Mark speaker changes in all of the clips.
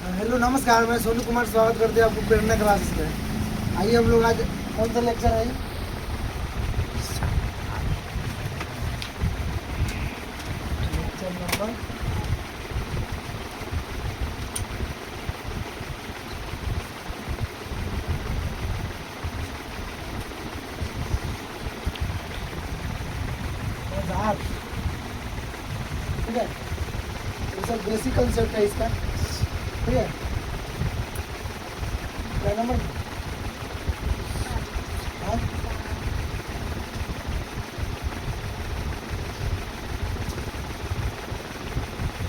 Speaker 1: Hello नमस्कार, मैं सोनू कुमार स्वागत करते हैं आपको प्रेरणा क्लासेस में। आइए हम लोग आज कौन सा लेक्चर है? Lecture number 8। ठीक है, ये सब बेसिक कंसेप्ट है इसका। ठीक है, क्या नंबर? हाँ,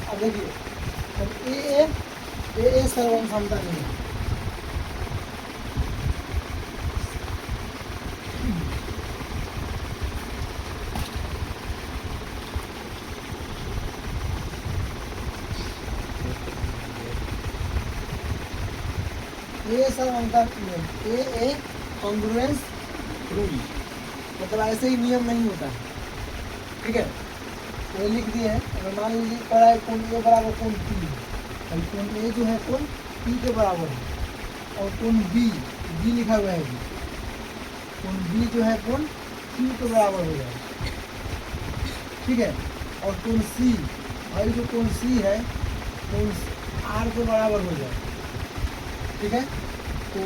Speaker 1: अब देखिए, अब ए सर्वम क्षमता नहीं है। ये सब उनका नियम ए कॉन्ग्रुएंस रूल, मतलब ऐसे ही नियम नहीं होता है। ठीक है, ये लिख दिए हैं। अगर मान लीजिए पढ़ा है कोण ए बराबर कोण पी, और कोण ए जो है कोण पी के बराबर है, और कोण बी लिखा हुआ है, कोण बी जो है कोण क्यू के बराबर हो जाए। ठीक है, और कोण सी, और जो कोण सी है कोण आर के बराबर हो जाए। ठीक है, तो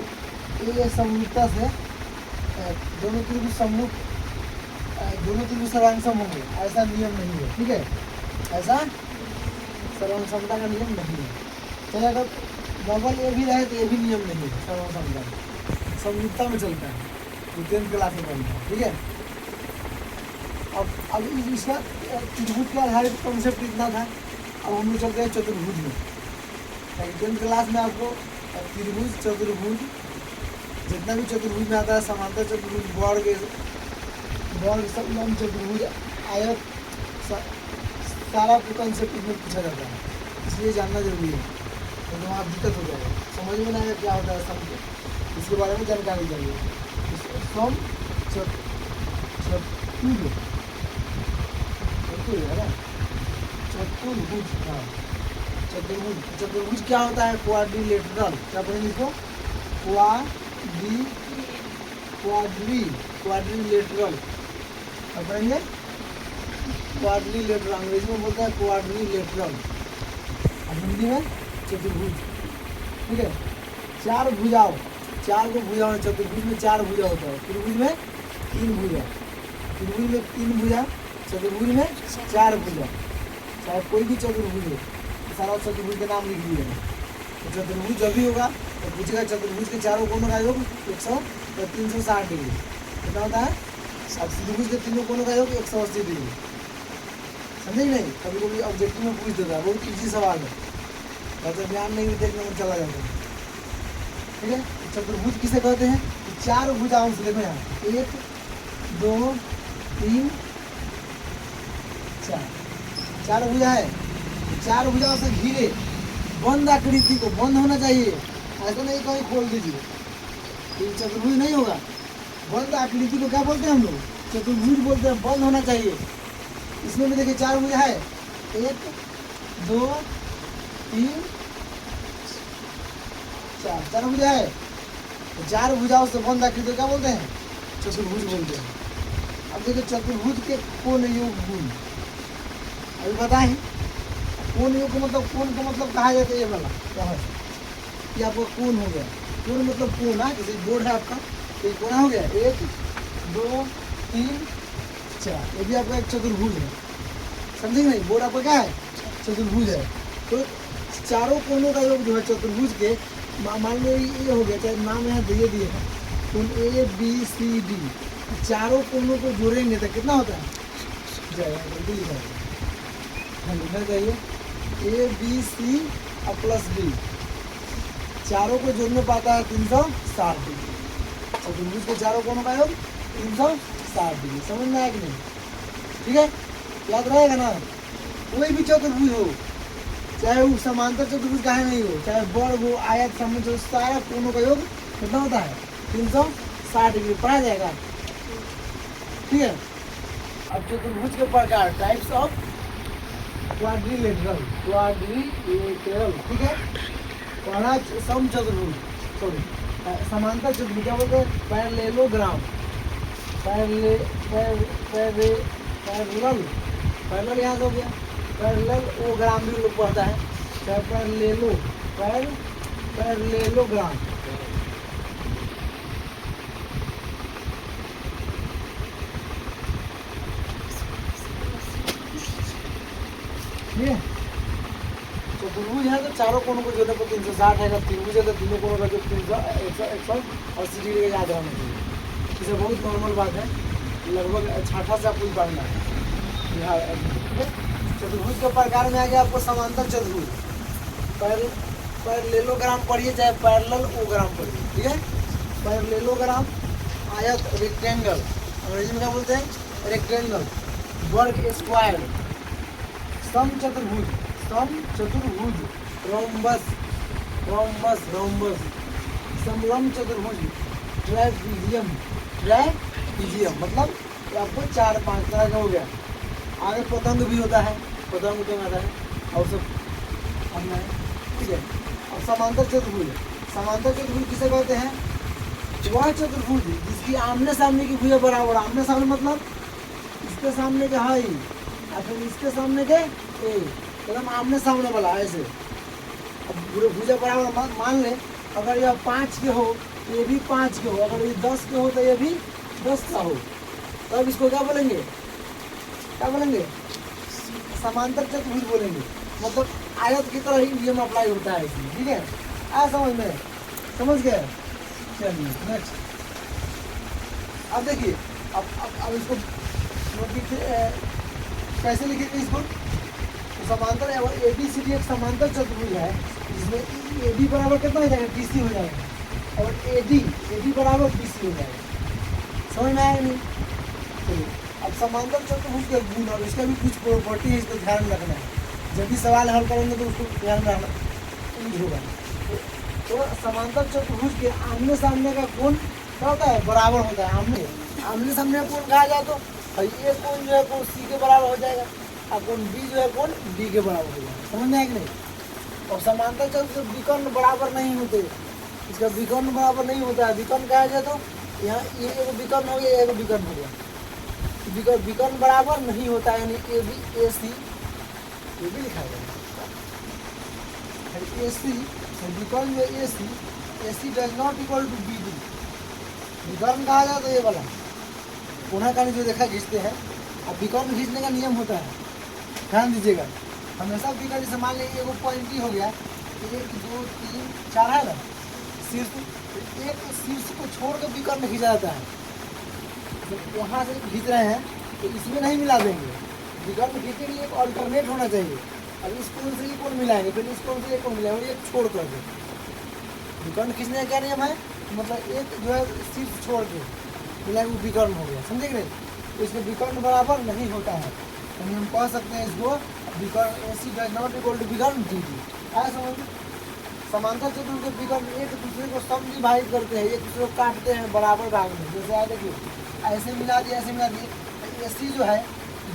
Speaker 1: ये समरूपता से दोनों त्रिभुज सम्मुख, दोनों त्रिभुज सर्वांग होंगे, ऐसा नियम नहीं है। ठीक है, ऐसा सर्वांग समता का नियम नहीं है। तो अगर डबल ए भी रहे तो ये भी नियम नहीं है सर्वांग समता का, समरूपता में चलता है, जो 10th क्लास में बनता है। ठीक है, अब इसका त्रिभुज के आधारित कॉन्सेप्ट इतना था। अब हम लोग चलते हैं चतुर्भुज में। 10th क्लास में आपको त्रिभुज, चतुर्भुज, जितना भी चतुर्भुज में आता है, समांतर चतुर्भुज, वर्ग, लंब चतुर्भुज, आयत, सारा कंसेप्ट इसमें पूछा जाता है, इसलिए जानना जरूरी है। तो आप दिक्कत हो जाएगा, समझ में नहीं आएगा क्या होता है सम, इसके बारे में जानकारी चाहिए। सम चतुर्भुज है ना, चतुर्भुज। हाँ, चतुर्भुज क्या होता है? क्वाड्रिलेटरल। क्या पढ़ेंगे इसको? क्वाड्रिलेटरल। क्या पढ़ेंगे? क्वाड्रिलेटरल, अंग्रेजी में बोलता है क्वाड्रिलेटरल, और हिंदी में चतुर्भुज। ठीक है, चार भुजाओं, चार को भुजाओं, चतुर्भुज में 4 भुजा होता है, त्रिभुज में 3 भुजा, त्रिभुज में 3 भुजा, चतुर्भुज में 4 भुजा। चाहे कोई भी चतुर्भुज हो, सारा चतुर्भुज के नाम लिख दिए हैं। तो चतुर्भुज जब भी होगा तो पूछेगा चतुर्भुज के चारों कोणों का योग 100 या 360 डिग्री कितना होता है। अब त्रिभुज के तीनों कोणों का योग 180 डिग्री। समझे नहीं? कभी कभी ऑब्जेक्टिव में पूछ देता है, बहुत ईजी सवाल है, तो ध्यान नहीं देखने में चला जाता है। ठीक है, चतुर्भुज किसे कहते हैं? चार भुजाओं से, देखो यहाँ 1 2 3 4, 4 भुजा है। 4 भुजाओं से घिरे बंद आकृति को, बंद होना चाहिए, ऐसा नहीं कहीं खोल दीजिए, तो चतुर्भुज नहीं होगा। बंद आकृति को क्या बोलते हैं हम लोग? चतुर्भुज बोलते हैं, बंद होना चाहिए। इसमें भी देखिए 4 भुजा है, 1 2 3 4, 4 भुजा है। तो 4 भुजाओं से बंद आकृति को क्या बोलते हैं? चतुर्भुज बोलते हैं। अब देखिए चतुर्भुज के कोण योग गुण अभी बताएं। कोण योग का मतलब, कोण का मतलब कहा जाता है ये वाला क्या है कि आपका कोण हो गया। कोण मतलब कोण, जैसे बोर्ड है आपका, तो ये कोना हो गया 1 2 3 4, ये भी आपका एक चतुर्भुज है। समझेंगे नहीं? बोर्ड आपका क्या है? चतुर्भुज है। तो चारों कोणों का योग जो है चतुर्भुज के, मान लो ये हो गया, चाहे नाम यहाँ दिए दिए हैं, कोण ए बी सी डी, चारों कोणों को जोड़ेंगे तो कितना होता है? जल्दी लिखा है, लिखना चाहिए ए बी सी और प्लस डी, चारों को जोड़ने पाता है 360 डिग्री। चतुर्भुज के चारों कोणों का योग 360 डिग्री। समझ में आया कि नहीं? ठीक है, याद रहेगा ना? कोई भी चतुर्भुज हो, चाहे वो समांतर चतुर्भुज काहे नहीं हो, चाहे वर्ग हो, आयत, समभुज, सारा कोणों का योग कितना होता है? 360 डिग्री पढ़ा जाएगा। ठीक है, अब चतुर्भुज के प्रकार, टाइप्स ऑफ क्वाड्रिलेटरल। ठीक है, पहला समचतुर्भुज, सॉरी समांतर चतुर्भुज क्या बोलते हैं, पैरेललोग्राम, पैरेलल, पैरेलल यहाँ से हो गया, पैरेललोग्राम भी लोग पढ़ता है, पैरेललोग्राम। ठीक है, चतुर्भुज है तो चारों कोनों को जोड़ने पर 360 है, त्रिभुज है तो तीनों कोनों का जो 180 डिग्री का याद रहना चाहिए। इसे बहुत नॉर्मल बात है, लगभग छठा से आपको पढ़ना है। चतुर्भुज के प्रकार में आ गया आपको समांतर चतुर्भुज, पैरेललोग्राम पढ़िए चाहे पैरेललोग्राम पढ़िए, ठीक है। पैरेललोग्राम आयत, रेक्टेंगल, अंग्रेजी में क्या बोलते हैं, रेक्टेंगल, वर्ग, स्क्वायर, समचतुर्भुज, समचतुर्भुज, रोम्बस, समलंब चतुर्भुज, ट्राइपीजियम, मतलब आपको 4-5 तरह का हो गया। आगे पतंग भी होता है, पतंग तो आता है और सब हमने, ठीक है। अब समांतर चतुर्भुज किसे कहते हैं, वह चतुर्भुज जिसकी आमने सामने की भुजा बराबर, आमने सामने मतलब इसके सामने के हाई और फिर इसके सामने के एकदम आमने सामने वाला ऐसे। अब भुजा बराबर मान ले, अगर यह 5 के हो तो ये भी 5 के हो, अगर ये 10 के हो तो ये भी 10 का हो, तब इसको क्या बोलेंगे, समांतर चतुर्भुज बोलेंगे। मतलब आयत की तरह ही नियम अप्लाई होता है इसमें, ठीक है। आया समझ में, समझ गए। चलिए नेक्स्ट, अब देखिए, अब इसको कैसे लिखेंगे इसको, तो समांतर ABCD एक समांतर चतुर्भुज है, जिसमें AB बराबर कितना हो जाएगा, BC हो जाएगा, और AD बराबर BC हो जाएगा। समझ में आया नहीं, चलिए। अब समांतर चतुर्भुज के गुण और इसका भी कुछ प्रॉपर्टी है, इसको ध्यान रखना है, जब भी सवाल हल करेंगे तो उसको ध्यान रखना होगा। तो समांतर चतुर्भुज के आमने सामने का कोण क्या होता है, बराबर होता है। आमने सामने का कोण कहा जाए तो ये कोण जो है कोण C के बराबर हो जाएगा, और कोण B जो है कोण D के बराबर हो जाएगा। समझ में आया कि नहीं। और समांतर चतुर्भुज विकर्ण बराबर नहीं होते, इसका विकर्ण बराबर नहीं होता है। विकर्ण कहा जाए तो यहाँ ये एक विकर्ण हो गया, एक विकर्ण हो गया, विकर्ण बराबर नहीं होता है, यानी AC ये भी लिखा जाएगा, AC विकर्ण जो AC does not equal to BD। विकर्ण कहा जाए तो ये वाला कोणाकानी जो देखा खींचते हैं, अब विकर्ण खींचने का नियम होता है, ध्यान दीजिएगा। हमेशा विकर्ण जैसे मान लीजिए एगो पॉइंट ही हो गया, 1 2 3 4 है ना, शीर्ष, एक शीर्ष को छोड़ कर विकर्ण खींचा जाता है। जब यहाँ से खींच रहे हैं तो इसमें नहीं मिला देंगे, विकर्ण खींचने के लिए एक अल्टरनेट होना चाहिए। अब इस कोण से ये कोण मिलाएंगे, फिर इस कोण से ये कोण मिलाएंगे, ये छोड़ कर दे। विकर्ण खींचने का क्या नियम है, मतलब एक जो है शीर्ष छोड़ के मिलाएंगे, वो विकर्ण हो गया, समझे कि नहीं। तो इसमें विकर्ण बराबर नहीं होता है, तो हम कह सकते हैं इसको विकर्ण AC does not equal to विकर्ण DD। आया समझ। समांतर चतुर्भुज के विकर्ण एक दूसरे को समविभाजित करते हैं, एक दूसरे को काटते हैं बराबर भाग में। जैसे आया देखिए, ऐसे मिला दिए, ऐसे मिला दिए, AC जो है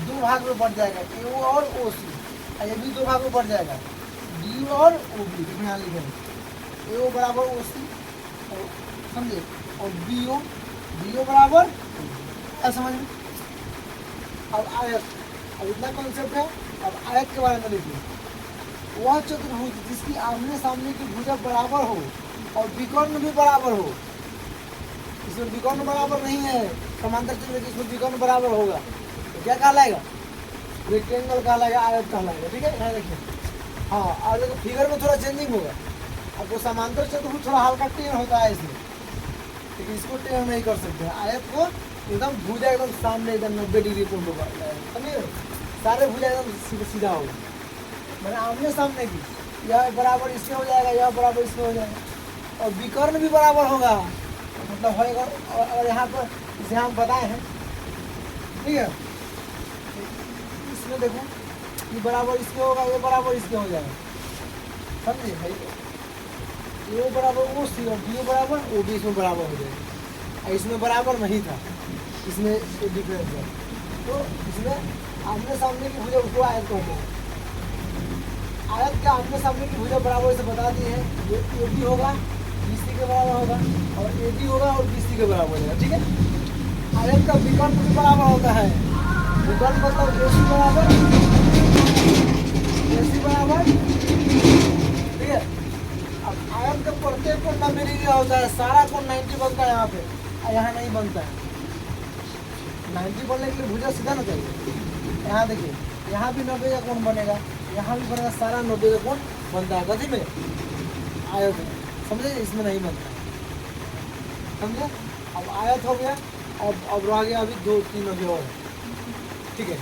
Speaker 1: 2 भाग में बढ़ जाएगा, AO और OC, ये भी 2 भाग में बढ़ जाएगा, DO और OB। यहाँ लिखेंगे AO बराबर OC, समझे, और BO बराबर, समझ में। अब आयत, अब इतना कॉन्सेप्ट है। अब आयत के बारे में देखिए, वह चतुर्भुज जिसकी आमने सामने की भुजा बराबर हो और विकर्ण भी बराबर हो। इसमें विकर्ण बराबर नहीं है, समांतर चतुर्भुज इसमें विकर्ण बराबर होगा तो क्या कहलाएगा, रेक्टेंगल कहलाएगा, आयत कहलाएगा, ठीक है। यहाँ देखिए, हाँ, और देखो फिगर में थोड़ा चेंजिंग होगा। आपको समांतर चतुर्भुज थोड़ा हल्का टेढ़ होता है इसमें, लेकिन इसको टेढ़ नहीं कर सकते हैं। आयत को एकदम भुजा एकदम सामने एकदम 90 डिग्री को होगा, समझिए, सारे भुजा एकदम सीधा होगा, मैंने आमने सामने की, यह बराबर इसमें हो जाएगा, यह बराबर इसमें हो जाएगा, और विकर्ण भी बराबर होगा, मतलब होएगा। और यहाँ पर जिसे हम बताए हैं, ठीक है, इसमें देखो ये बराबर इसके होगा, ये बराबर इसके हो जाएगा, समझिए भाई। ये बराबर वो सी और बी बराबर वो भी इसमें बराबर हो जाएगा। इसमें बराबर नहीं था, इसमें डिफरेंस है, तो इसमें आमने सामने की भुजा उसको आयत कहते हैं। आयत का आमने सामने की भुजा बराबर से बता दी है। ये भी होगा BC के बराबर होगा और AB होगा और BC के बराबर होगा। ठीक है, आयत का विकल्प भी बराबर होता है। विकल्प मतलब AC बराबर ठीक है। अब आयत का प्रत्येक कोण 90 डिग्री होता है, सारा कोण 90 बनता है यहाँ पे, और यहाँ नहीं बनता है। 90 बनने के लिए भुजा सीधा ना चाहिए। यहाँ देखिए, यहाँ भी 90 का कोण बनेगा, यहाँ भी बनेगा, सारा 90 का कोण बनता है। कथी में? आयत में। समझे? इसमें नहीं बनता। समझे? अब आयत हो गया, अब रह गया अभी 2-3 और। ठीक है।